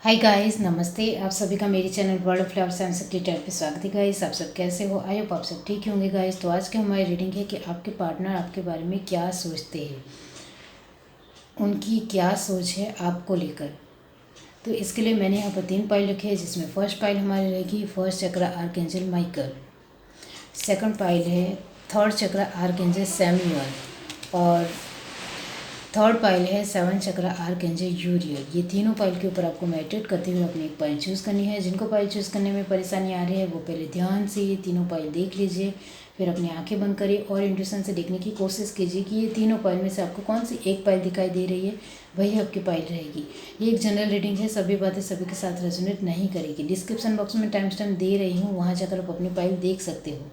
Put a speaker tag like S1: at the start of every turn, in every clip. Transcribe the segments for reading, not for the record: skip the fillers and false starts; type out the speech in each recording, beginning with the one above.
S1: Hi guys, नमस्ते। आप सभी का मेरे channel world of flowers and secretary पे स्वागत है गाइस। आप सब कैसे हो? आई होप आप सब ठीक होंगे गाइस। तो आज की हमारी रीडिंग है कि आपके पार्टनर आपके बारे में क्या सोचते हैं, उनकी क्या सोच है आपको लेकर। तो इसके लिए मैंने यहाँ पर 3 पाइल रखे हैं, जिसमें फर्स्ट पाइल हमारी रहेगी फर्स्ट चक्र आर्कएंजल माइकल, सेकंड पाइल है थर्ड चक्र आर्कएंजल सैमुअल, और थर्ड पाइल है 7 चक्र आर्कएंजल यूरियल। ये तीनों पाइल के ऊपर आपको मेडिटेट करते हुए अपनी एक पाइल चूज़ करनी है। जिनको पाइल चूज़ करने में परेशानी आ रही है वो पहले ध्यान से ये तीनों पाइल देख लीजिए, फिर अपनी आंखें बंद करिए और इंट्यूशन से देखने की कोशिश कीजिए कि ये तीनों पाइल में से आपको कौन सी एक पाइल दिखाई दे रही है, वही आपकी पाइल रहेगी। ये एक जनरल रीडिंग है, सभी बातें सभी के साथ रेजोनेट नहीं करेगी। डिस्क्रिप्शन बॉक्स में टाइम स्टैम्प दे रही हूँ, वहाँ जाकर आप अपनी पाइल देख सकते हो।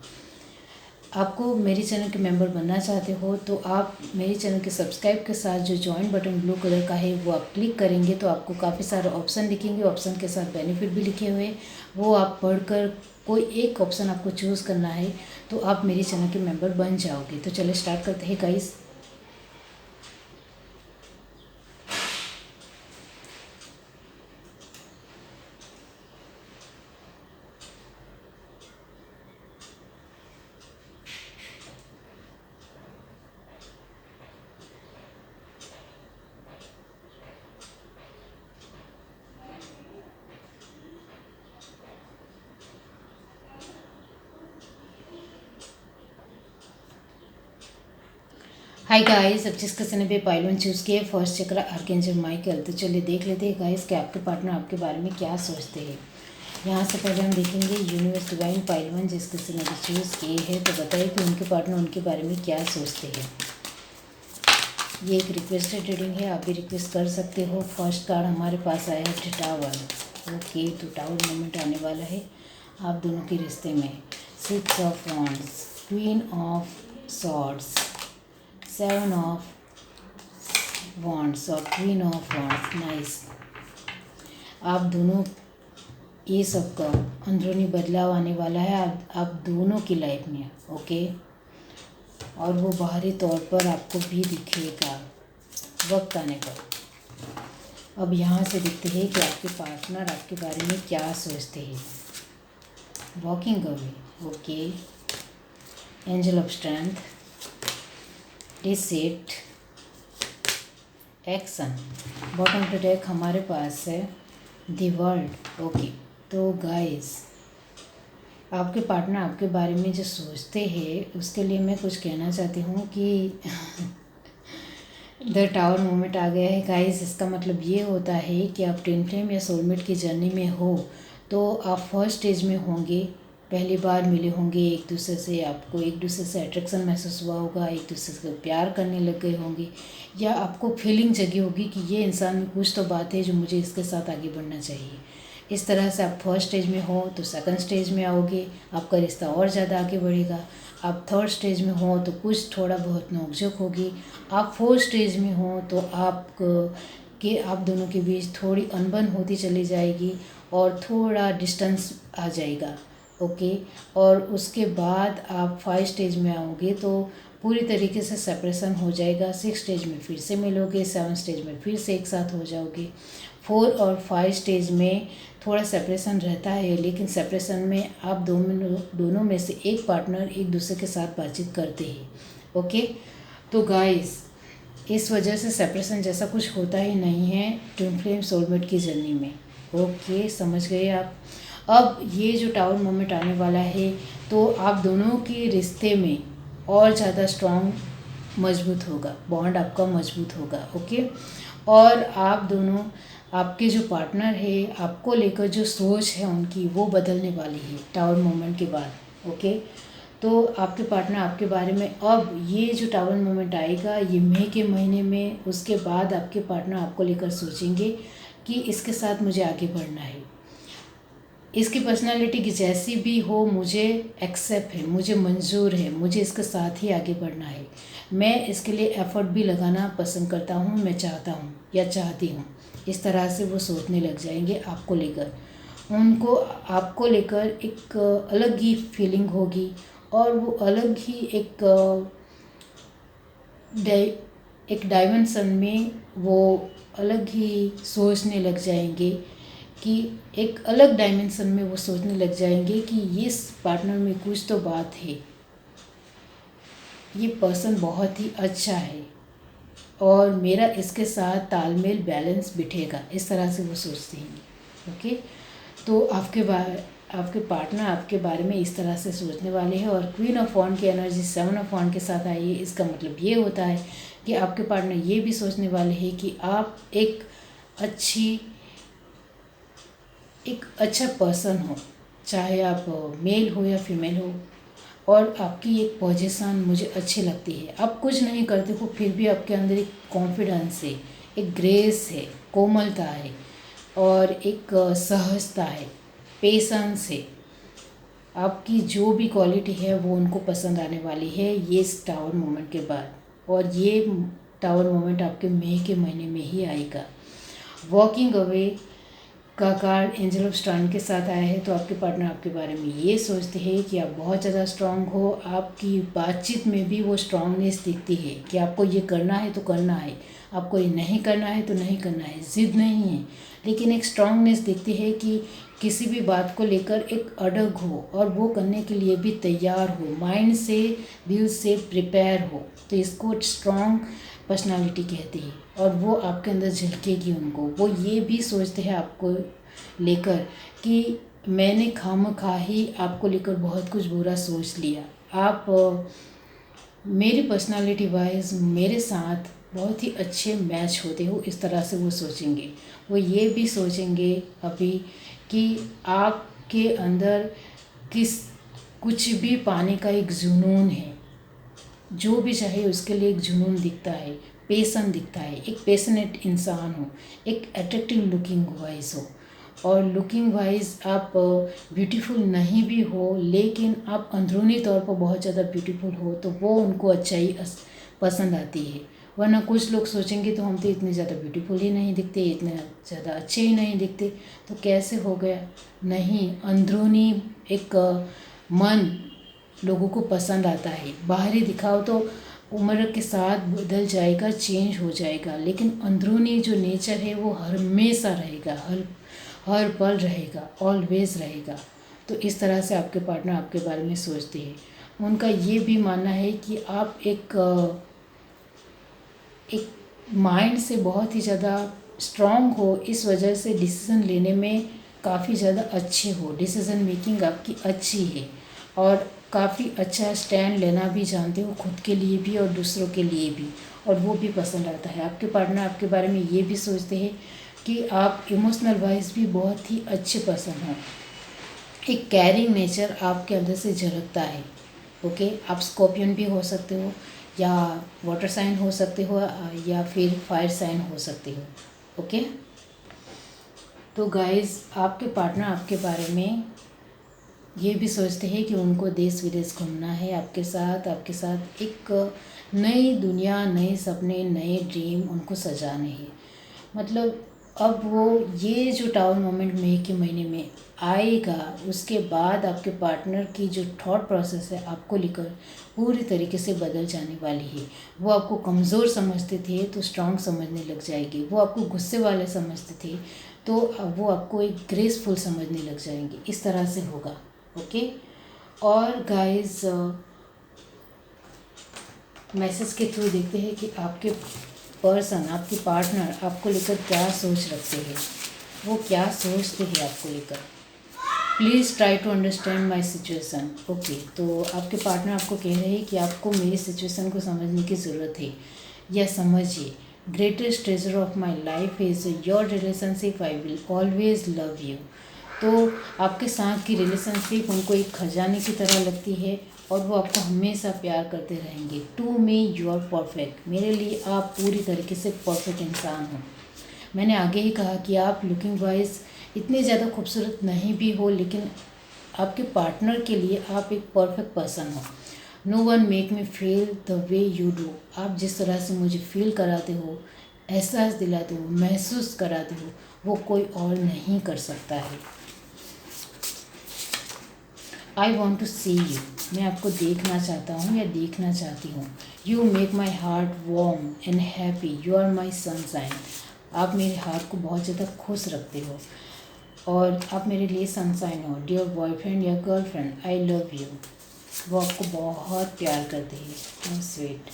S1: आपको मेरे चैनल के मेंबर बनना चाहते हो तो आप मेरे चैनल के सब्सक्राइब के साथ जो ज्वाइन बटन ब्लू कलर का है वो आप क्लिक करेंगे तो आपको काफ़ी सारे ऑप्शन दिखेंगे। ऑप्शन के साथ बेनिफिट भी लिखे हुए हैं, वो आप पढ़कर कोई एक ऑप्शन आपको चूज़ करना है तो आप मेरे चैनल के मेंबर बन जाओगे। तो चलिए स्टार्ट करते हैं गाइस। हाय गाइस, अब जिसका सने पे पाइलोन चूज़ किए फर्स्ट चक्र आर्कएंजल माइकल। तो चलिए देख लेते हैं गाइस कि आपके पार्टनर आपके बारे में क्या सोचते हैं। यहाँ से पहले हम देखेंगे यूनिवर्स डिवाइन पाइलवन जिसके से मैंने चूज़ किए हैं, तो बताइए कि उनके पार्टनर उनके बारे में क्या सोचते हैं। ये एक रिक्वेस्टेड रीडिंग है, आप भी रिक्वेस्ट कर सकते हो। फर्स्ट कार्ड हमारे पास आया है टावर। ओके, तो टावर मोमेंट आने वाला है आप दोनों के रिश्ते में। 6 of wands, queen of swords, 7 of wands और क्वीन ऑफ वॉन्ड्स। नाइस। आप दोनों ये सबका अंदरूनी बदलाव आने वाला है आप दोनों की लाइफ में। ओके, और वो बाहरी तौर पर आपको भी दिखेगा वक्त आने पर। अब यहाँ से देखते हैं कि आपके पार्टनर आपके बारे में क्या सोचते हैं। Walking away, okay, angel of strength, deceit, action. Bottom to deck हमारे पास है द वर्ल्ड। ओके, तो गाइस आपके पार्टनर आपके बारे में जो सोचते हैं उसके लिए मैं कुछ कहना चाहती हूँ कि द टावर मोमेंट आ गया है गाइस। इसका मतलब ये होता है कि आप ट्विन फ्लेम या सोलमेट की जर्नी में हो तो आप फर्स्ट स्टेज में होंगे, पहली बार मिले होंगे एक दूसरे से, आपको एक दूसरे से अट्रैक्शन महसूस हुआ होगा, एक दूसरे से प्यार करने लग गए होंगे, या आपको फीलिंग जगी होगी कि ये इंसान में कुछ तो बात है जो मुझे इसके साथ आगे बढ़ना चाहिए। इस तरह से आप फर्स्ट स्टेज में हो तो सेकंड स्टेज में आओगे, आपका रिश्ता और ज़्यादा आगे बढ़ेगा। आप थर्ड स्टेज में हो तो कुछ थोड़ा बहुत नोकझोंक होगी। आप फोर्थ स्टेज में हो तो आप दोनों के बीच थोड़ी अनबन होती चली जाएगी और थोड़ा डिस्टेंस आ जाएगा। ओके, और उसके बाद आप 5 स्टेज में आओगे तो पूरी तरीके से सेपरेशन हो जाएगा। 6 स्टेज में फिर से मिलोगे, 7 स्टेज में फिर से एक साथ हो जाओगे। 4 और 5 स्टेज में थोड़ा सेपरेशन रहता है, लेकिन सेपरेशन में आप दोनों में से एक पार्टनर एक दूसरे के साथ बातचीत करते हैं। ओके, तो गाइस इस वजह से सेपरेशन जैसा कुछ होता ही नहीं है ट्विन फ्लेम सोलमेट की जर्नी में। ओके, समझ गए आप। अब ये जो टावर मोमेंट आने वाला है तो आप दोनों के रिश्ते में और ज़्यादा स्ट्रॉन्ग मजबूत होगा, बॉन्ड आपका मजबूत होगा। ओके, और आप दोनों, आपके जो पार्टनर है आपको लेकर जो सोच है उनकी वो बदलने वाली है टावर मोमेंट के बाद। ओके, तो आपके पार्टनर आपके बारे में, अब ये जो टावर मोमेंट आएगा ये मई के महीने में, उसके बाद आपके पार्टनर आपको लेकर सोचेंगे कि इसके साथ मुझे आगे बढ़ना है, इसकी पर्सनालिटी की जैसी भी हो मुझे एक्सेप्ट है, मुझे मंजूर है, मुझे इसके साथ ही आगे बढ़ना है, मैं इसके लिए एफर्ट भी लगाना पसंद करता हूँ, मैं चाहता हूँ या चाहती हूँ। इस तरह से वो सोचने लग जाएंगे आपको लेकर। उनको आपको लेकर एक अलग ही फीलिंग होगी और वो अलग ही एक डायमेंशन में वो अलग ही सोचने लग जाएंगे कि एक अलग डायमेंशन में वो सोचने लग जाएंगे कि इस पार्टनर में कुछ तो बात है, ये पर्सन बहुत ही अच्छा है और मेरा इसके साथ तालमेल बैलेंस बिठेगा, इस तरह से वो सोचते हैं। ओके, तो आपके पार्टनर आपके बारे में इस तरह से सोचने वाले हैं। और क्वीन ऑफ वॉन्ड की एनर्जी 7 ऑफ वॉन्ड के साथ आई है। इसका मतलब ये होता है कि आपके पार्टनर ये भी सोचने वाले हैं कि आप एक अच्छा पर्सन हो, चाहे आप मेल हो या फीमेल हो, और आपकी एक पोजीशन मुझे अच्छी लगती है। आप कुछ नहीं करते हो फिर भी आपके अंदर एक कॉन्फिडेंस है, एक ग्रेस है, कोमलता है और एक सहजता है, पेशेंस है। आपकी जो भी क्वालिटी है वो उनको पसंद आने वाली है ये टावर मोमेंट के बाद। और ये टावर मोमेंट आपके मई के महीने में ही आएगा। वॉकिंग अवे का कार्ड एंजल ऑफ स्ट्रेंथ के साथ आया है। तो आपके पार्टनर आपके बारे में ये सोचते हैं कि आप बहुत ज़्यादा स्ट्रांग हो। आपकी बातचीत में भी वो स्ट्रांगनेस दिखती है कि आपको ये करना है तो करना है, आपको ये नहीं करना है तो नहीं करना है, ज़िद नहीं है, लेकिन एक स्ट्रांगनेस दिखती है कि किसी भी बात को लेकर एक अड़ग हो और वो करने के लिए भी तैयार हो, माइंड से दिल से प्रिपेयर हो। तो इसको स्ट्रांग पर्सनालिटी कहती है और वो आपके अंदर झलकेगी उनको। वो ये भी सोचते हैं आपको लेकर कि मैंने खामखा ही आपको लेकर बहुत कुछ बुरा सोच लिया, आप मेरी पर्सनालिटी वाइज मेरे साथ बहुत ही अच्छे मैच होते हो, इस तरह से वो सोचेंगे। वो ये भी सोचेंगे अभी कि आपके अंदर कुछ भी पाने का एक जुनून है, जो भी चाहे उसके लिए एक जुनून दिखता है, पेशन दिखता है, एक पैशनेट इंसान हो, एक अट्रैक्टिव लुकिंग वाइज हो। और लुकिंग वाइज आप ब्यूटीफुल नहीं भी हो लेकिन आप अंदरूनी तौर पर बहुत ज़्यादा ब्यूटीफुल हो, तो वो उनको अच्छाई पसंद आती है। वरना कुछ लोग सोचेंगे तो हम तो इतने ज़्यादा ब्यूटीफुल ही नहीं दिखते, इतने ज़्यादा अच्छे ही नहीं दिखते, तो कैसे हो गया। नहीं, अंदरूनी एक मन लोगों को पसंद आता है। बाहरी दिखाओ तो उम्र के साथ बदल जाएगा, चेंज हो जाएगा, लेकिन अंदरूनी जो नेचर है वो हमेशा रहेगा, हर पल रहेगा, ऑलवेज रहेगा। तो इस तरह से आपके पार्टनर आपके बारे में सोचते हैं। उनका ये भी मानना है कि आप एक माइंड से बहुत ही ज़्यादा स्ट्रांग हो, इस वजह से डिसीज़न लेने में काफ़ी ज़्यादा अच्छे हो, डिसीज़न मेकिंग आपकी अच्छी है और काफ़ी अच्छा स्टैंड लेना भी जानते हो, खुद के लिए भी और दूसरों के लिए भी, और वो भी पसंद आता है। आपके पार्टनर आपके बारे में ये भी सोचते हैं कि आप इमोशनल वाइज भी बहुत ही अच्छे पर्सन हो। एक कैरिंग नेचर आपके अंदर से झलकता है। ओके, आप स्कॉर्पियन भी हो सकते हो या वाटर साइन हो सकते हो या फिर फायर साइन हो सकते हो। ओके, तो गाइस आपके पार्टनर आपके बारे में ये भी सोचते हैं कि उनको देश विदेश घूमना है आपके साथ एक नई दुनिया, नए सपने, नए ड्रीम उनको सजाने हैं। मतलब अब वो ये जो टावर मोमेंट मई के महीने में आएगा, उसके बाद आपके पार्टनर की जो थॉट प्रोसेस है आपको लेकर पूरी तरीके से बदल जाने वाली है। वो आपको कमज़ोर समझते थे तो स्ट्रांग समझने लग जाएंगे, वो आपको गुस्से वाले समझते थे तो अब वो आपको एक ग्रेसफुल समझने लग जाएंगे, इस तरह से होगा। ओके, और गाइस मैसेज के थ्रू देखते हैं कि आपके पर्सन, आपके पार्टनर आपको लेकर क्या सोच रखते हैं, वो क्या सोचते हैं आपको लेकर। Please try to understand my situation. Okay, तो आपके पार्टनर आपको कह रहे हैं कि आपको मेरी सिचुएसन को समझने की ज़रूरत है, या समझिए। Greatest treasure of my life is your relationship, I will always love you. तो आपके साथ की रिलेशनशिप उनको एक खजाने की तरह लगती है और वो आपको हमेशा प्यार करते रहेंगे। To me you are perfect, मेरे लिए आप पूरी तरीके से परफेक्ट इंसान हो। मैंने आगे ही कहा कि आप लुकिंग वाइज इतने ज़्यादा खूबसूरत नहीं भी हो, लेकिन आपके पार्टनर के लिए आप एक परफेक्ट पर्सन हो। No one make me feel the way you do, आप जिस तरह से मुझे फील कराते हो, एहसास दिलाते हो, महसूस कराते हो, वो कोई और नहीं कर सकता है। I want to see you, मैं आपको देखना चाहता हूँ या देखना चाहती हूँ। You make my heart warm and happy, you are my sunshine, आप मेरे हार्ट को बहुत ज़्यादा खुश रखते हो। और आप मेरे लिए सनशाइन हो। डियर बॉयफ्रेंड या गर्लफ्रेंड, आई लव यू। वो आपको बहुत प्यार करते हैं। Sweet.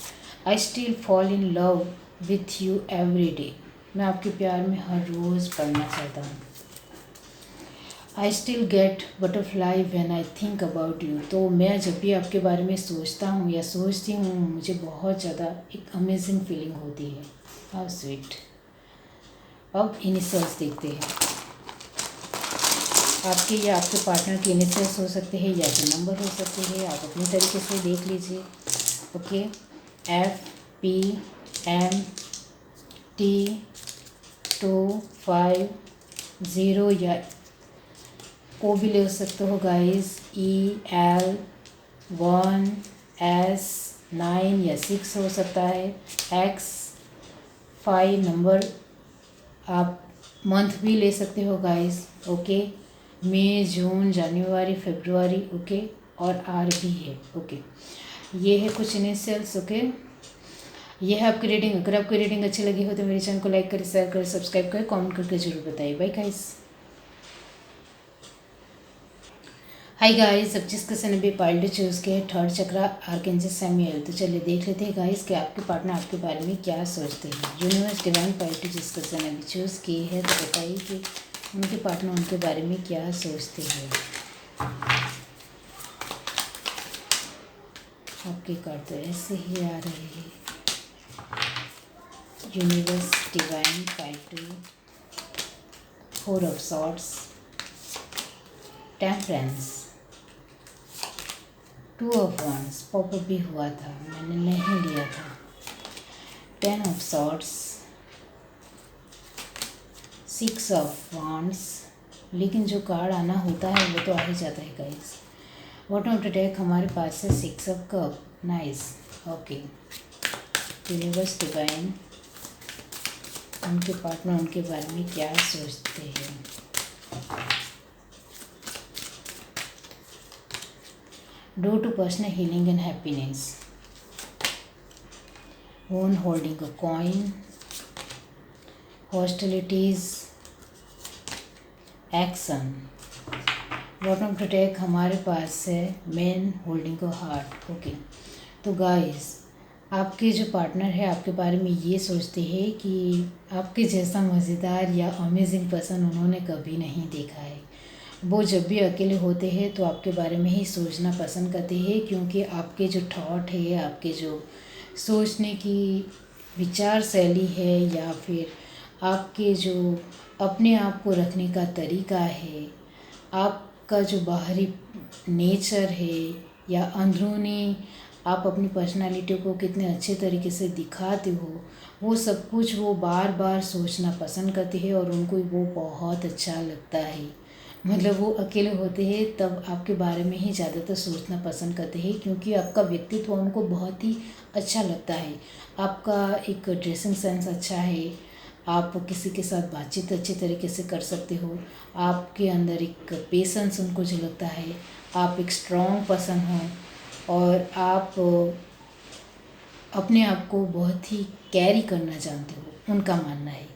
S1: I still fall in love with you every day. मैं आपके प्यार में हर रोज़ पड़ना चाहता हूँ। I still get butterfly when I think about you. तो मैं जब भी आपके बारे में सोचता हूँ या सोचती हूँ, मुझे बहुत ज़्यादा एक अमेजिंग फीलिंग होती है। How sweet. अब इनिशियल्स देखते हैं। आपके या आपके पार्टनर के इनिशियल्स हो सकते हैं या फिर नंबर हो सकते हैं, आप अपनी तरीके से देख लीजिए। ओके, FPMT250 या को भी ले सकते हो गाइस, EL1S9 या 6 हो सकता है। X5 नंबर, आप मंथ भी ले सकते हो गाइस। ओके, मई, जून, जनवरी, फरवरी। ओके, और आर भी है। ओके, ये है कुछ इनिशियल्स। ओके, ये है आपकी रीडिंग। अगर आपकी रीडिंग अच्छी लगी हो तो मेरे चैनल को लाइक करें, शेयर करें, सब्सक्राइब करें, कमेंट करके जरूर बताइए। Bye guys. हाय गाइस, अब जिस किसी ने भी पाइल्ड चूज़ किया है, थर्ड चक्रा, आर्कएंजल सैमुअल। तो चलिए देख लेते हैं गाइस कि आपके पार्टनर आपके बारे में क्या सोचते हैं। यूनिवर्स डिवाइन पाइल्ड जिस किसी ने भी चूज़ की है, तो बताइए कि उनके पार्टनर उनके बारे में क्या सोचते हैं। आपके कार्ड तो ऐसे ही आ रहे हैं। Universe divine piled, 4 of swords, temperance, 2 of wands, popup भी हुआ था, मैंने नहीं लिया था। 10 ऑफ सॉर्ड्स, 6 ऑफ wands, लेकिन जो कार्ड आना होता है वो तो आ ही जाता है guys. Bottom of the deck हमारे पास है 6 of cup. Nice. Okay, universe divine उनके पार्टनर उनके बारे में क्या सोचते हैं। Due to personal healing and happiness. One holding a coin. Hostilities. Action. Bottom to deck हमारे पास है man holding a heart. Okay, तो गाइस आपके जो पार्टनर है आपके बारे में ये सोचते हैं कि आपके जैसा मज़ेदार या अमेजिंग पर्सन उन्होंने कभी नहीं देखा है। वो जब भी अकेले होते हैं तो आपके बारे में ही सोचना पसंद करते हैं, क्योंकि आपके जो थॉट है, आपके जो सोचने की विचार शैली है, या फिर आपके जो अपने आप को रखने का तरीका है, आपका जो बाहरी नेचर है या अंदरूनी आप अपनी पर्सनालिटी को कितने अच्छे तरीके से दिखाते हो, वो सब कुछ वो बार बार सोचना पसंद करते हैं और उनको वो बहुत अच्छा लगता है। मतलब वो अकेले होते हैं तब आपके बारे में ही ज़्यादातर सोचना पसंद करते हैं, क्योंकि आपका व्यक्तित्व उनको बहुत ही अच्छा लगता है। आपका एक ड्रेसिंग सेंस अच्छा है, आप किसी के साथ बातचीत अच्छे तरीके से कर सकते हो, आपके अंदर एक पेशेंस उनको झलकता है, आप एक स्ट्रॉन्ग पर्सन हो और आप अपने आप को बहुत ही कैरी करना जानते हो, उनका मानना है।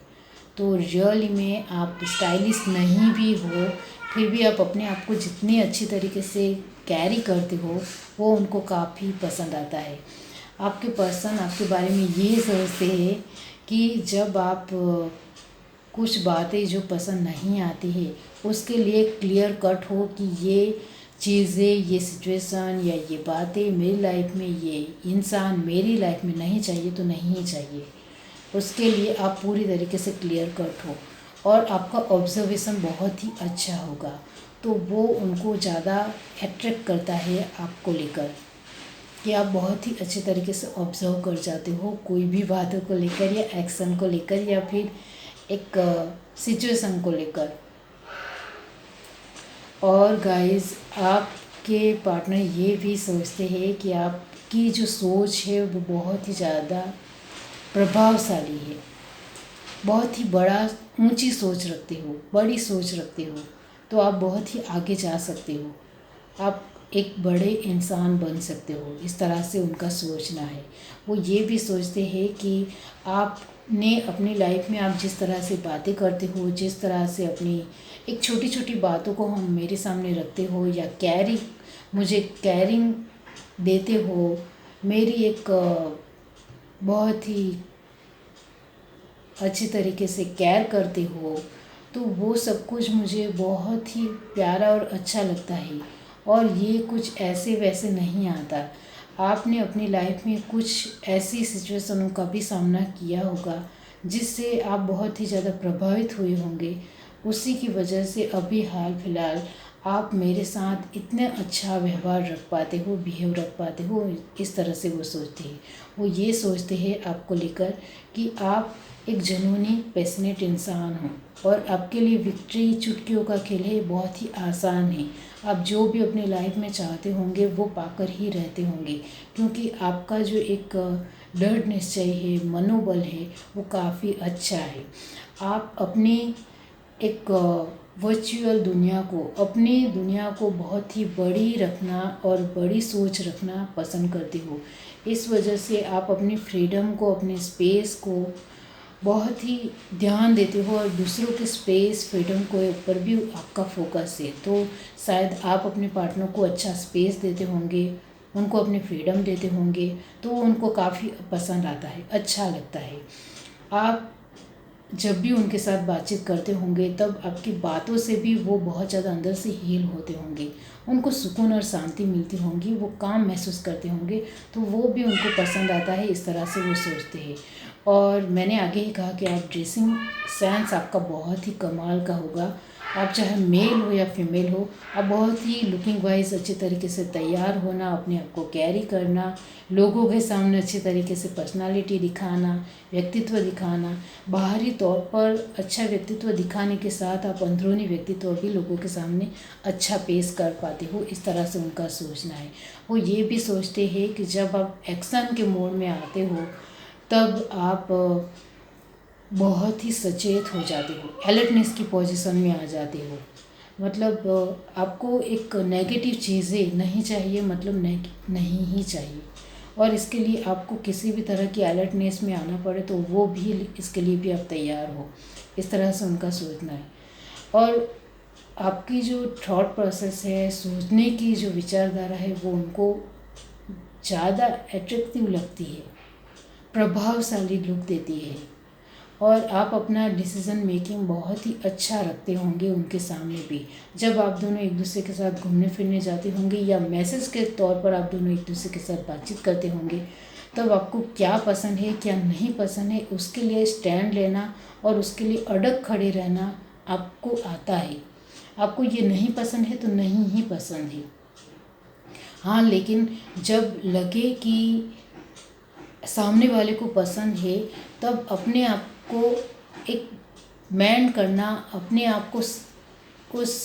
S1: तो रियली में आप स्टाइलिश नहीं भी हो, फिर भी आप अपने आप को जितनी अच्छी तरीके से कैरी करते हो वो उनको काफ़ी पसंद आता है। आपके पर्सन आपके बारे में ये सोचते हैं कि जब आप कुछ बातें जो पसंद नहीं आती है उसके लिए क्लियर कट हो कि ये चीज़ें, ये सिचुएशन या ये बातें मेरी लाइफ में, ये इंसान मेरी लाइफ में नहीं चाहिए तो नहीं चाहिए, उसके लिए आप पूरी तरीके से क्लियर कट हो और आपका ऑब्जर्वेशन बहुत ही अच्छा होगा। तो वो उनको ज़्यादा अट्रैक्ट करता है आपको लेकर कि आप बहुत ही अच्छे तरीके से ऑब्जर्व कर जाते हो कोई भी बातों को लेकर या एक्शन को लेकर या फिर एक सिचुएशन को लेकर। और गाइस आपके पार्टनर ये भी सोचते हैं कि आपकी जो सोच है वो बहुत ही ज़्यादा प्रभावशाली है, बहुत ही बड़ा ऊंची सोच रखते हो, बड़ी सोच रखते हो, तो आप बहुत ही आगे जा सकते हो, आप एक बड़े इंसान बन सकते हो। इस तरह से उनका सोचना है। वो ये भी सोचते हैं कि आपने अपनी लाइफ में आप जिस तरह से बातें करते हो, जिस तरह से अपनी एक छोटी छोटी बातों को हम मेरे सामने रखते हो या मुझे कैरिंग देते हो, मेरी एक बहुत ही अच्छी तरीके से केयर करते हो, तो वो सब कुछ मुझे बहुत ही प्यारा और अच्छा लगता है। और ये कुछ ऐसे वैसे नहीं आता। आपने अपनी लाइफ में कुछ ऐसी सिचुएशनों का भी सामना किया होगा जिससे आप बहुत ही ज़्यादा प्रभावित हुए होंगे। उसी की वजह से अभी हाल फिलहाल आप मेरे साथ इतने अच्छा व्यवहार रख पाते हो, बिहेव रख पाते हो। इस तरह से वो सोचते हैं, वो ये सोचते हैं आपको लेकर कि आप एक जुनूनी पैशनेट इंसान हो और आपके लिए विक्ट्री चुटकियों का खेल है, बहुत ही आसान है। आप जो भी अपनी लाइफ में चाहते होंगे वो पाकर ही रहते होंगे, क्योंकि आपका जो एक दृढ़ निश्चय है, मनोबल है, वो काफ़ी अच्छा है। आप अपनी एक वर्चुअल दुनिया को, अपनी दुनिया को बहुत ही बड़ी रखना और बड़ी सोच रखना पसंद करते हो। इस वजह से आप अपनी फ्रीडम को, अपने स्पेस को बहुत ही ध्यान देते हो और दूसरों के स्पेस, फ्रीडम के ऊपर भी आपका फोकस है। तो शायद आप अपने पार्टनर को अच्छा स्पेस देते होंगे, उनको अपनी फ्रीडम देते होंगे, तो उनको काफ़ी पसंद आता है, अच्छा लगता है। आप जब भी उनके साथ बातचीत करते होंगे तब आपकी बातों से भी वो बहुत ज़्यादा अंदर से हील होते होंगे, उनको सुकून और शांति मिलती होंगी, वो काम महसूस करते होंगे, तो वो भी उनको पसंद आता है। इस तरह से वो सोचते हैं। और मैंने आगे ही कहा कि आप ड्रेसिंग सेंस आपका बहुत ही कमाल का होगा। आप चाहे मेल हो या फीमेल हो, आप बहुत ही लुकिंग वाइज अच्छे तरीके से तैयार होना, अपने आप को कैरी करना, लोगों के सामने अच्छे तरीके से पर्सनालिटी दिखाना, व्यक्तित्व दिखाना, बाहरी तौर पर अच्छा व्यक्तित्व दिखाने के साथ आप अंदरूनी व्यक्तित्व भी लोगों के सामने अच्छा पेश कर पाते हो। इस तरह से उनका सोचना है। वो ये भी सोचते हैं कि जब आप एक्शन के मोड में आते हो तब आप बहुत ही सचेत हो जाते हो, अलर्टनेस की पोजीशन में आ जाते हो। मतलब आपको एक नेगेटिव चीज़ें नहीं चाहिए, मतलब नहीं ही चाहिए। और इसके लिए आपको किसी भी तरह की अलर्टनेस में आना पड़े तो वो भी, इसके लिए भी आप तैयार हो। इस तरह से उनका सोचना है। और आपकी जो थॉट प्रोसेस है, सोचने की जो विचारधारा है, वो उनको ज़्यादा अट्रैक्टिव लगती है, प्रभावशाली लुक देती है। और आप अपना डिसीज़न मेकिंग बहुत ही अच्छा रखते होंगे उनके सामने भी। जब आप दोनों एक दूसरे के साथ घूमने फिरने जाते होंगे या मैसेज के तौर पर आप दोनों एक दूसरे के साथ बातचीत करते होंगे, तब आपको क्या पसंद है, क्या नहीं पसंद है, उसके लिए स्टैंड लेना और उसके लिए अड़ग खड़े रहना आपको आता है। आपको ये नहीं पसंद है तो नहीं ही पसंद है। हाँ, लेकिन जब लगे कि सामने वाले को पसंद है, तब अपने आप को एक मैन करना, अपने आप को उस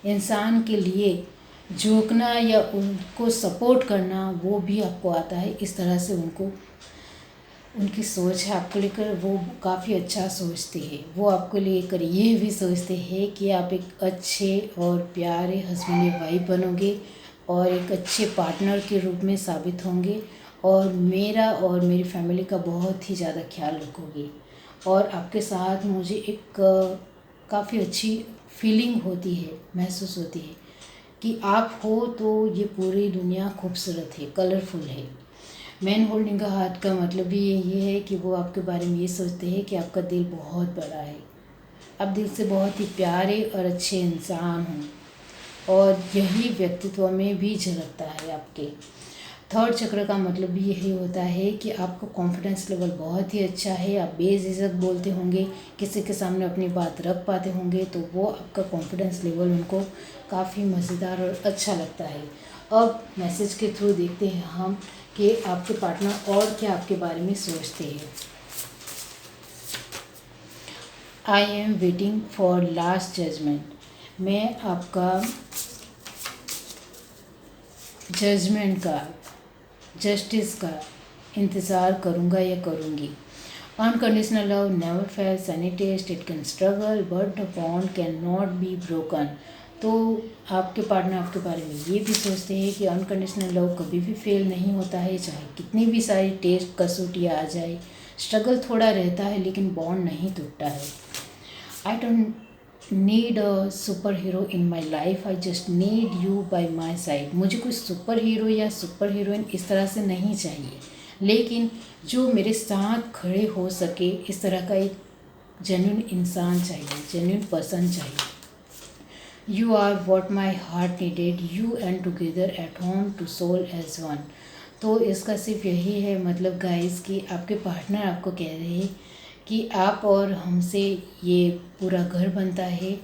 S1: इंसान के लिए झुकना या उनको सपोर्ट करना, वो भी आपको आता है। इस तरह से उनकी सोच है आपको लेकर, वो काफ़ी अच्छा सोचते हैं। वो आपको लेकर ये भी सोचते हैं कि आप एक अच्छे और प्यारे हस्बैंड या वाइफ बनोगे और एक अच्छे पार्टनर के रूप में साबित होंगे और मेरा और मेरी फैमिली का बहुत ही ज़्यादा ख्याल रखोगे। और आपके साथ मुझे एक काफ़ी अच्छी फीलिंग होती है, महसूस होती है कि आप हो तो ये पूरी दुनिया खूबसूरत है, कलरफुल है। मैन होल्डिंग का हाथ का मतलब भी ये है कि वो आपके बारे में ये सोचते हैं कि आपका दिल बहुत बड़ा है, आप दिल से बहुत ही प्यारे और अच्छे इंसान हो और यही व्यक्तित्व में भी झलकता है आपके। थर्ड चक्र का मतलब भी यही होता है कि आपका कॉन्फिडेंस लेवल बहुत ही अच्छा है, आप बेझिझक बोलते होंगे, किसी के सामने अपनी बात रख पाते होंगे, तो वो आपका कॉन्फिडेंस लेवल उनको काफ़ी मज़ेदार और अच्छा लगता है। अब मैसेज के थ्रू देखते हैं हम कि आपके पार्टनर और क्या आपके बारे में सोचते हैं। I am waiting for last judgment. मैं आपका जजमेंट का, जस्टिस का इंतज़ार करूँगा या करूँगी। Unconditional love never fails any test, it can struggle but the bond can not be broken. तो आपके पार्टनर आपके बारे में ये भी सोचते हैं कि अनकंडीशनल लव कभी भी फेल नहीं होता है, चाहे कितनी भी सारी टेस्ट कसौटियाँ आ जाए, स्ट्रगल थोड़ा रहता है लेकिन बॉन्ड नहीं टूटता है। I don't need a super hero in my life, I just need you by my side. मुझे कोई सुपर हीरो या सुपर हीरोइन इस तरह से नहीं चाहिए, लेकिन जो मेरे साथ खड़े हो सके, इस तरह का एक जेन्युइन इंसान चाहिए, जेन्युइन पर्सन चाहिए। You are what my heart needed, you and together at home two soul as one. तो इसका सिर्फ यही है मतलब गाइस कि आपके पार्टनर आपको कह रहे हैं कि आप और हमसे ये पूरा घर बनता है,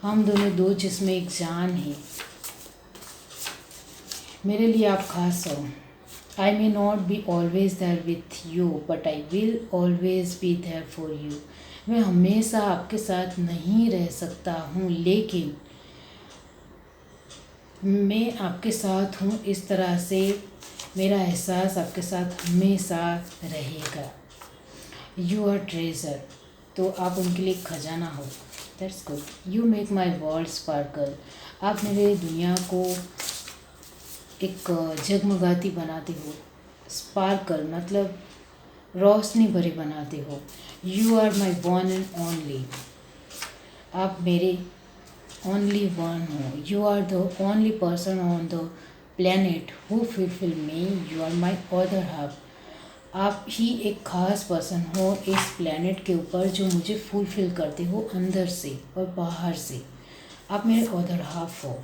S1: हम दोनों दो जिसमें एक जान है। मेरे लिए आप खास हो। I may not be always there with you but I will always be there for you. मैं हमेशा आपके साथ नहीं रह सकता हूँ, लेकिन मैं आपके साथ हूँ, इस तरह से मेरा एहसास आपके साथ हमेशा रहेगा। यू आर ट्रेजर, तो आप उनके लिए खजाना हो। That's good. You make my world sparkle, आप मेरे दुनिया को एक जगमगाती बनाते हो। स्पार्कल मतलब रोशनी भरी बनाते हो। You are my one and only, आप मेरे ओनली वन हो। You are the only person on the planet who fulfil me, you are my other half. आप ही एक ख़ास पर्सन हो इस प्लेनेट के ऊपर जो मुझे फुलफिल करते हो अंदर से और बाहर से। आप मेरे अदर हाफ हो।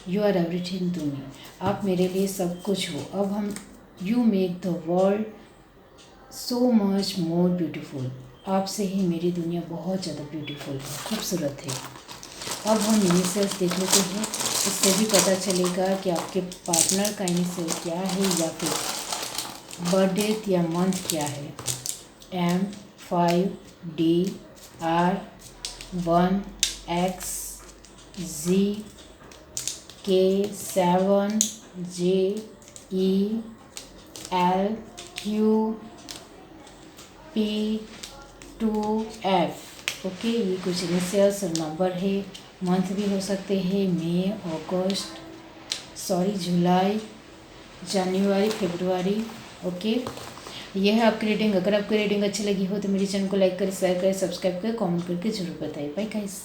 S1: You are everything to me, आप मेरे लिए सब कुछ हो। अब हम you make the world so much more beautiful, आपसे ही मेरी दुनिया बहुत ज़्यादा ब्यूटीफुल है, खूबसूरत है। अब हम इनिशियल्स देख लेते हैं, इससे भी पता चलेगा कि आपके पार्टनर का इनिशियल क्या है या फिर बर्थ या मंथ क्या है। M 5 D R 1 X Z K 7 J E L Q P 2 F। Okay, ये कुछ इनिशियल्स और नंबर है। मंथ भी हो सकते हैं मई, जुलाई, जनवरी, फरवरी। ओके, ये है आपकी रीडिंग। अगर आपकी रीडिंग अच्छी लगी हो तो मेरे चैनल को लाइक करें, शेयर करें, सब्सक्राइब करें, कमेंट करके जरूर बताइए। Bye guys.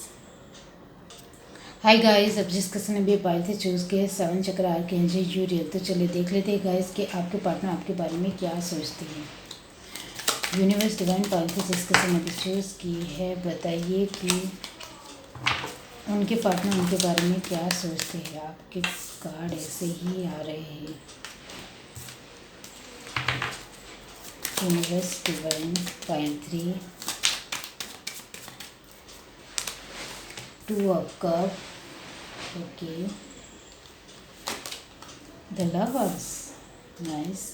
S1: हाय गाइस, अब जिस किसी ने भी पायल से चूज़ किया 7 चक्र आर्कएंजल यूरियल, तो चलिए देख लेते हैं गाइस कि आपके पार्टनर आपके बारे में क्या सोचते हैं। यूनिवर्स डिवाइन पायल से जिस किसी ने भी चूज़ की है, बताइए कि उनके पार्टनर उनके बारे में क्या सोचते हैं। आपके कार्ड ऐसे ही आ रहे हैं। Universe divine Payal 3, 2 of cup, okay, the lovers, nice,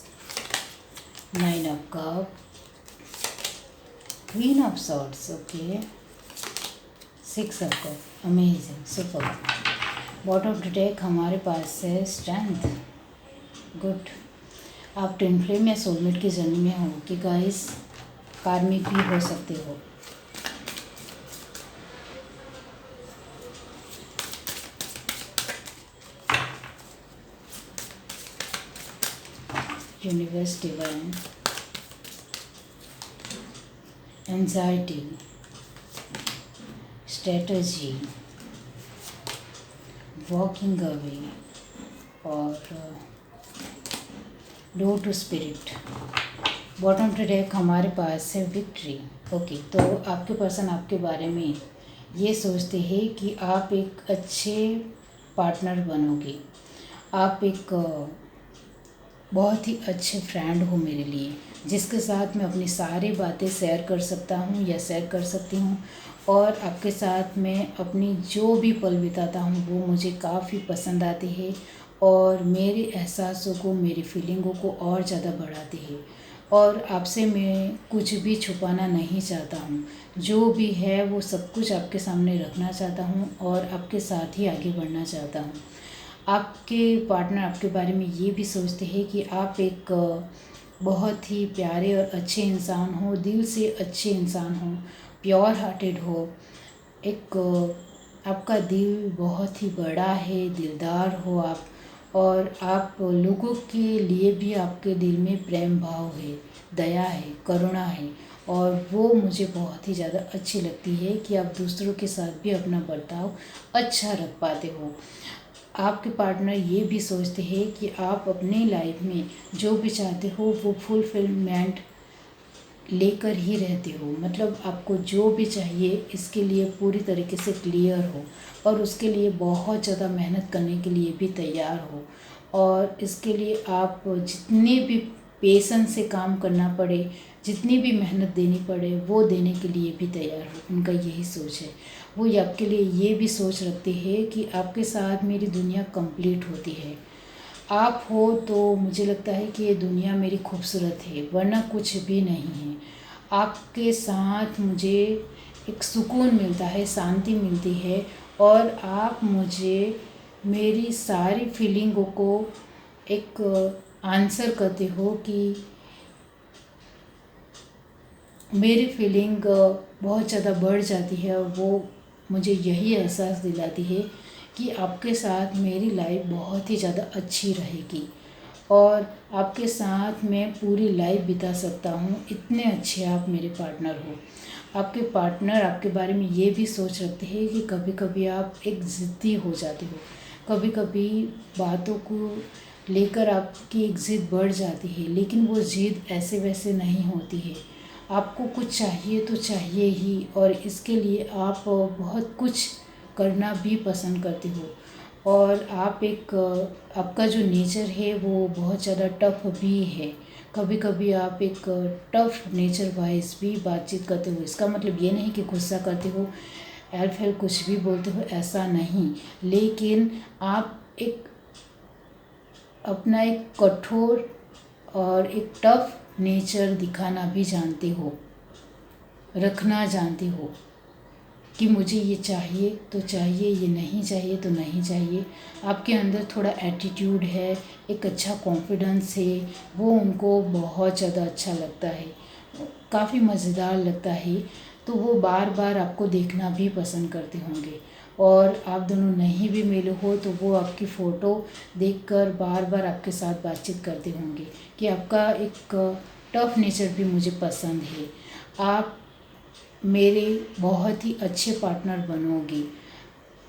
S1: 9 of cup, queen of swords, okay, 6 of cup, amazing, super. Bottom of the deck हमारे पास है स्ट्रेंथ, गुड। आप ट्विन फ्लेम या सोलमेट की जर्नी में हो कि गाइस, कार्मिक भी हो सकते हो। Universe divine, anxiety, strategy, walking away और door to spirit. Bottom to deck हमारे पास है विक्ट्री। ओके, तो आपके पर्सन आपके बारे में ये सोचते हैं कि आप एक अच्छे पार्टनर बनोगे, आप एक बहुत ही अच्छे फ्रेंड हो मेरे लिए, जिसके साथ मैं अपनी सारी बातें शेयर कर सकता हूँ या शेयर कर सकती हूँ, और आपके साथ मैं अपनी जो भी पल बिताता हूँ वो मुझे काफ़ी पसंद आती है और मेरे एहसासों को, मेरी फीलिंगों को और ज़्यादा बढ़ाती है। और आपसे मैं कुछ भी छुपाना नहीं चाहता हूँ, जो भी है वो सब कुछ आपके सामने रखना चाहता हूँ और आपके साथ ही आगे बढ़ना चाहता हूँ। आपके पार्टनर आपके बारे में ये भी सोचते हैं कि आप एक बहुत ही प्यारे और अच्छे इंसान हो, दिल से अच्छे इंसान हो, प्योर हार्टेड हो, एक आपका दिल बहुत ही बड़ा है, दिलदार हो आप, और आप लोगों के लिए भी आपके दिल में प्रेम भाव है, दया है, करुणा है, और वो मुझे बहुत ही ज़्यादा अच्छी लगती है कि आप दूसरों के साथ भी अपना बर्ताव अच्छा रख पाते हो। आपके पार्टनर ये भी सोचते हैं कि आप अपनी लाइफ में जो भी चाहते हो वो फुलफिलमेंट लेकर ही रहते हो, मतलब आपको जो भी चाहिए इसके लिए पूरी तरीके से क्लियर हो और उसके लिए बहुत ज़्यादा मेहनत करने के लिए भी तैयार हो, और इसके लिए आप जितने भी पेशेंस से काम करना पड़े, जितनी भी मेहनत देनी पड़े, वो देने के लिए भी तैयार हो। उनका यही सोच है। वो आपके लिए ये भी सोच रखते हैं कि आपके साथ मेरी दुनिया कंप्लीट होती है। आप हो तो मुझे लगता है कि ये दुनिया मेरी खूबसूरत है, वरना कुछ भी नहीं है। आपके साथ मुझे एक सुकून मिलता है, शांति मिलती है, और आप मुझे मेरी सारी फीलिंगों को एक आंसर करते हो कि मेरी फीलिंग बहुत ज़्यादा बढ़ जाती है, और वो मुझे यही एहसास दिलाती है कि आपके साथ मेरी लाइफ बहुत ही ज़्यादा अच्छी रहेगी और आपके साथ मैं पूरी लाइफ बिता सकता हूँ। इतने अच्छे आप मेरे पार्टनर हो। आपके पार्टनर आपके बारे में ये भी सोच रखते हैं कि कभी कभी आप एक ज़िद्दी हो जाते हो, कभी कभी बातों को लेकर आपकी एक ज़िद बढ़ जाती है, लेकिन वो ज़िद ऐसे वैसे नहीं होती है। आपको कुछ चाहिए तो चाहिए ही, और इसके लिए आप बहुत कुछ करना भी पसंद करते हो। और आप एक आपका जो नेचर है वो बहुत ज़्यादा टफ भी है। कभी कभी आप एक टफ नेचर वाइज भी बातचीत करते हो। इसका मतलब ये नहीं कि गुस्सा करते हो, एल फैल कुछ भी बोलते हो, ऐसा नहीं। लेकिन आप एक अपना एक कठोर और एक टफ नेचर दिखाना भी जानते हो, रखना जानते हो कि मुझे ये चाहिए तो चाहिए, ये नहीं चाहिए तो नहीं चाहिए। आपके अंदर थोड़ा एटीट्यूड है, एक अच्छा कॉन्फिडेंस है, वो उनको बहुत ज़्यादा अच्छा लगता है, काफ़ी मज़ेदार लगता है। तो वो बार बार आपको देखना भी पसंद करते होंगे, और आप दोनों नहीं भी मिले हो तो वो आपकी फ़ोटो देखकर बार बार आपके साथ बातचीत करते होंगे कि आपका एक टफ नेचर भी मुझे पसंद है। आप मेरे बहुत ही अच्छे पार्टनर बनोगे।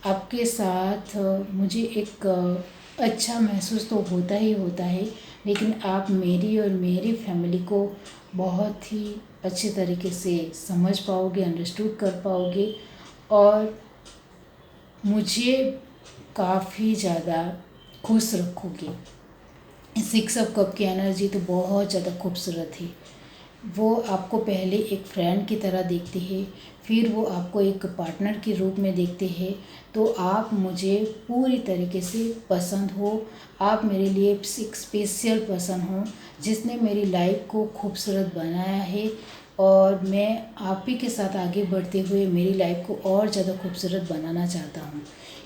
S1: आपके साथ मुझे एक अच्छा महसूस तो होता ही होता है, लेकिन आप मेरी और मेरी फैमिली को बहुत ही अच्छे तरीके से समझ पाओगे, अंडरस्टूड कर पाओगे, और मुझे काफ़ी ज़्यादा खुश रखोगे। 6 ऑफ कप की एनर्जी तो बहुत ज़्यादा खूबसूरत है। वो आपको पहले एक फ्रेंड की तरह देखते हैं, फिर वो आपको एक पार्टनर के रूप में देखते हैं। तो आप मुझे पूरी तरीके से पसंद हो। आप मेरे लिए एक स्पेशल पर्सन हो जिसने मेरी लाइफ को खूबसूरत बनाया है, और मैं आप ही के साथ आगे बढ़ते हुए मेरी लाइफ को और ज़्यादा खूबसूरत बनाना चाहता हूँ।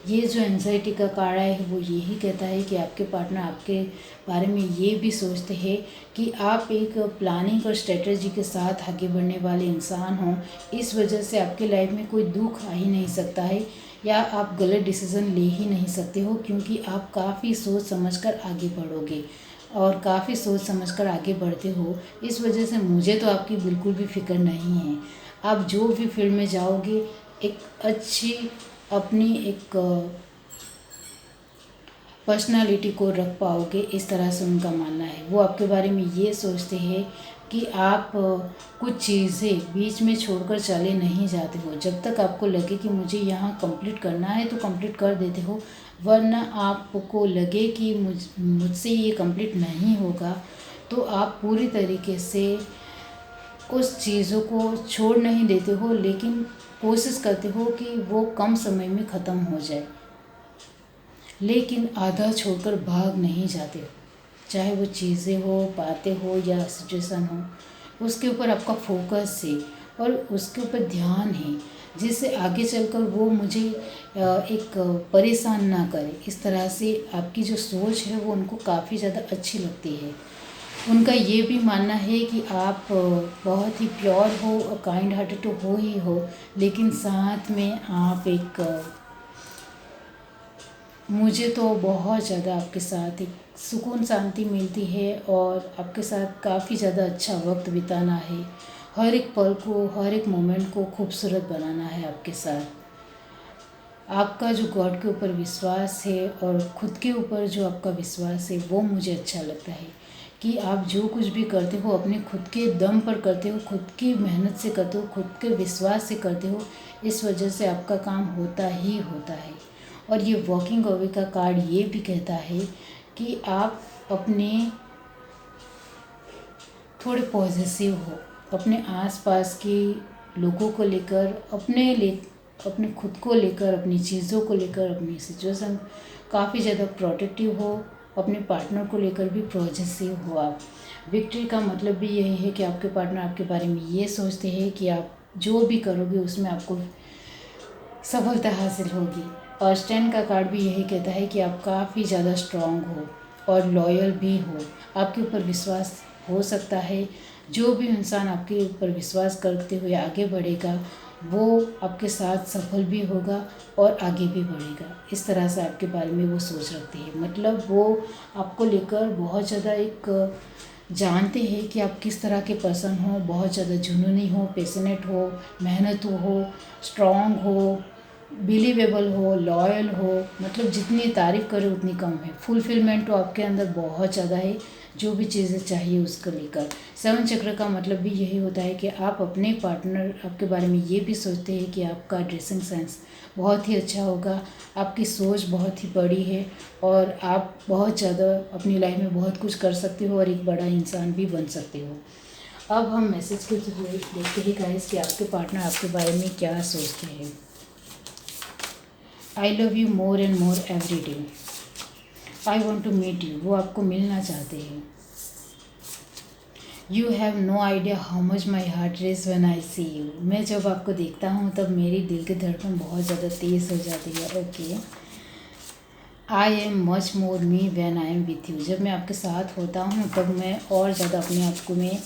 S1: ये जो एंजाइटी का कारण है वो यही कहता है कि आपके पार्टनर आपके बारे में ये भी सोचते हैं कि आप एक प्लानिंग और स्ट्रेटजी के साथ आगे बढ़ने वाले इंसान हों। इस वजह से आपके लाइफ में कोई दुख आ ही नहीं सकता है, या आप गलत डिसीज़न ले ही नहीं सकते हो, क्योंकि आप काफ़ी सोच समझकर आगे बढ़ोगे और काफ़ी सोच समझकर आगे बढ़ते हो। इस वजह से मुझे तो आपकी बिल्कुल भी फ़िक्र नहीं है। आप जो भी फील्ड में जाओगे एक अच्छी अपनी एक पर्सनालिटी को रख पाओगे, इस तरह से उनका मानना है। वो आपके बारे में ये सोचते हैं कि आप कुछ चीज़ें बीच में छोड़कर चले नहीं जाते हो। जब तक आपको लगे कि मुझे यहाँ कंप्लीट करना है तो कंप्लीट कर देते हो, वरना आपको लगे कि मुझसे ये कंप्लीट नहीं होगा तो आप पूरी तरीके से उस चीज़ों को छोड़ नहीं देते हो, लेकिन कोशिश करते हो कि वो कम समय में ख़त्म हो जाए। लेकिन आधा छोड़कर भाग नहीं जाते हो, चाहे वो चीज़ें हो, बातें हो या सिचुएशन हो। उसके ऊपर आपका फोकस है और उसके ऊपर ध्यान है, जिससे आगे चलकर वो मुझे एक परेशान ना करे। इस तरह से आपकी जो सोच है वो उनको काफ़ी ज़्यादा अच्छी लगती है। उनका ये भी मानना है कि आप बहुत ही प्योर हो और काइंड हार्टेड तो हो ही हो, लेकिन साथ में आप एक मुझे तो बहुत ज़्यादा आपके साथ एक सुकून शांति मिलती है, और आपके साथ काफ़ी ज़्यादा अच्छा वक्त बिताना है। हर एक पल को, हर एक मोमेंट को खूबसूरत बनाना है आपके साथ। आपका जो गॉड के ऊपर विश्वास है और ख़ुद के ऊपर जो आपका विश्वास है वो मुझे अच्छा लगता है कि आप जो कुछ भी करते हो अपने खुद के दम पर करते हो, खुद की मेहनत से करते हो, खुद के विश्वास से करते हो। इस वजह से आपका काम होता ही होता है। और ये वॉकिंग अवे का कार्ड ये भी कहता है कि आप अपने थोड़े पॉजिटिव हो, अपने आसपास के लोगों को लेकर, अपने खुद को लेकर, अपनी चीज़ों को लेकर, अपनी सिचुएशन काफ़ी ज़्यादा प्रोटेक्टिव हो, अपने पार्टनर को लेकर भी पॉजिटिव हो आप। विक्ट्री का मतलब भी यही है कि आपके पार्टनर आपके बारे में ये सोचते हैं कि आप जो भी करोगे उसमें आपको सफलता हासिल होगी। और स्टैंड का कार्ड भी यही कहता है कि आप काफ़ी ज़्यादा स्ट्रॉन्ग हो और लॉयल भी हो, आपके ऊपर विश्वास हो सकता है। जो भी इंसान आपके ऊपर विश्वास करते हुए आगे बढ़ेगा वो आपके साथ सफल भी होगा और आगे भी बढ़ेगा। इस तरह से आपके बारे में वो सोच रखती है। मतलब वो आपको लेकर बहुत ज़्यादा एक जानते हैं कि आप किस तरह के पर्सन हो, बहुत ज़्यादा जुनूनी हो, पैशनेट हो, मेहनतू हो, स्ट्रॉन्ग हो, बिलीवेबल हो, लॉयल हो। मतलब जितनी तारीफ़ करें उतनी कम है। फुलफिलमेंट तो आपके अंदर बहुत ज़्यादा है, जो भी चीज़ें चाहिए उसको लेकर। 7 चक्र का मतलब भी यही होता है कि आप अपने पार्टनर आपके बारे में ये भी सोचते हैं कि आपका ड्रेसिंग सेंस बहुत ही अच्छा होगा, आपकी सोच बहुत ही बड़ी है और आप बहुत ज़्यादा अपनी लाइफ में बहुत कुछ कर सकते हो और एक बड़ा इंसान भी बन सकते हो। अब हम मैसेज के थ्रू देखते हैं गाइस कि आपके पार्टनर आपके बारे में क्या सोचते हैं। I love you more and more every day. I want to meet you, वो आपको मिलना चाहते हैं। You have no idea how much my heart race when I see you. मैं जब आपको देखता हूँ तब मेरी दिल की धड़कन बहुत ज़्यादा तेज़ हो जाती है। Okay. I am much more me when I am with you. जब मैं आपके साथ होता हूँ तब मैं और ज़्यादा अपने आप को मैं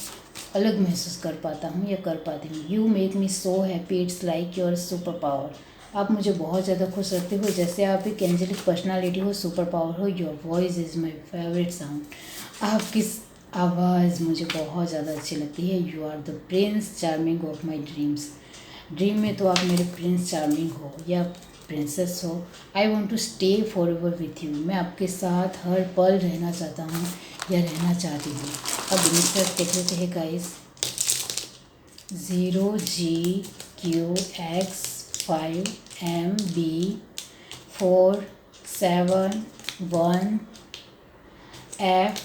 S1: अलग महसूस कर पाता हूँ या कर पाती हूँ। You make me so happy, it's like your super power. आप मुझे बहुत ज़्यादा खुश रखते हो, जैसे आप एक एंजेलिक पर्सनालिटी हो, सुपर पावर हो। Your voice is my favourite sound. आपकी आवाज़ मुझे बहुत ज़्यादा अच्छी लगती है। You are the prince charming of my dreams. Dream में तो आप मेरे प्रिंस चार्मिंग हो या प्रिंसेस हो। I want to stay for ever with you. मैं आपके साथ हर पल रहना चाहता हूँ या रहना चाहती हूँ। अब इनिशियल देख लेते हैं गाइस। 0GQX5MB471F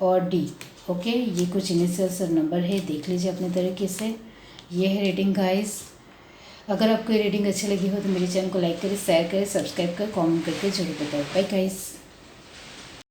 S1: और डी। ओके, ये कुछ इनिशियल नंबर है, देख लीजिए अपने तरीके से। ये है रेटिंग गाइस। अगर आपको ये रेटिंग अच्छी लगी हो तो मेरे चैनल को लाइक करें, शेयर करें, सब्सक्राइब करें, कमेंट करके जरूर बताएं। Bye guys.